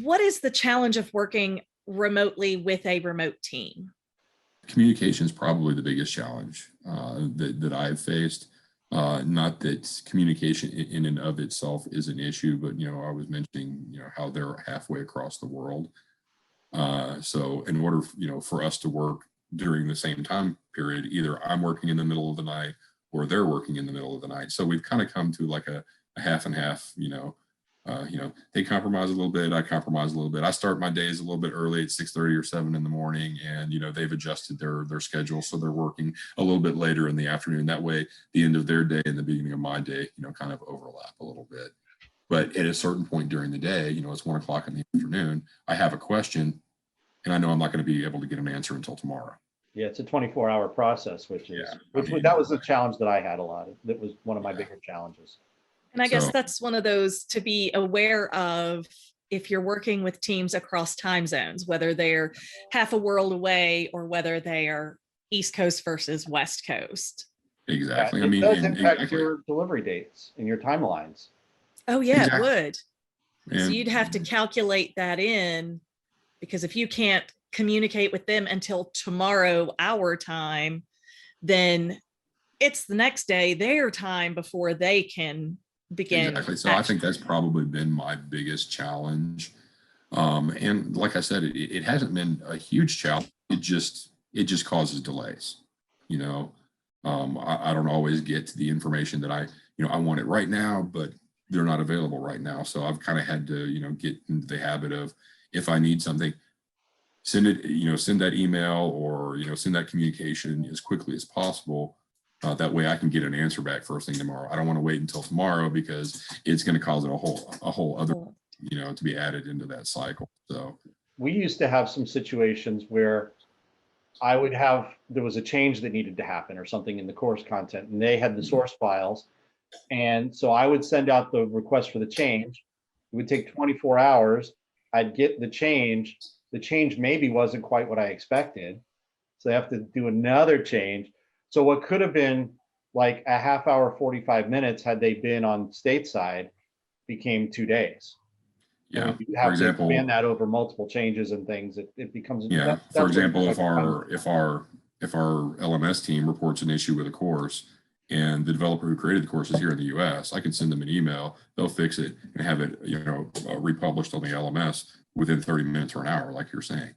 What is the challenge of working remotely with a remote team? Communication is probably the biggest challenge that I've faced. Not that communication in and of itself is an issue, but I was mentioning how they're halfway across the world. So in order for us to work during the same time period, either I'm working in the middle of the night or they're working in the middle of the night. So we've kind of come to like a half and half. They compromise a little bit, I compromise a little bit. I start my days a little bit early at 6:30 or 7 in the morning, and they've adjusted their schedule, so they're working a little bit later in the afternoon. That way the end of their day and the beginning of my day kind of overlap a little bit. But at a certain point during the day, it's 1 o'clock in the afternoon, I have a question and I know I'm not going to be able to get an answer until tomorrow. Yeah, it's a 24-hour process, that was a challenge that I had a lot. That was one of my bigger challenges. And I guess that's one of those to be aware of if you're working with teams across time zones, whether they're half a world away or whether they are East Coast versus West Coast. Exactly. It does impact your delivery dates and your timelines. Oh, yeah, exactly. It would. And so you'd have to calculate that in, because if you can't communicate with them until tomorrow, our time, then it's the next day, their time, before they can begin. Exactly. So I think that's probably been my biggest challenge. And like I said, it hasn't been a huge challenge. It just causes delays. I don't always get to the information that I want it right now, but they're not available right now. So I've kind of had to, get into the habit of, if I need something, send it, send that email or, send that communication as quickly as possible. That way I can get an answer back first thing tomorrow. I don't want to wait until tomorrow because it's going to cause a whole other, to be added into that cycle. So we used to have some situations where there was a change that needed to happen or something in the course content, and they had the source files. And so I would send out the request for the change. It would take 24 hours. I'd get the change. The change maybe wasn't quite what I expected. So I have to do another change. So what could have been like a half hour, 45 minutes, had they been on stateside, became 2 days. Yeah. You have to expand that over multiple changes and things. It becomes. Yeah. For example, if our LMS team reports an issue with a course and the developer who created the course is here in the US, I can send them an email, they'll fix it and have it, republished on the LMS within 30 minutes or an hour, like you're saying.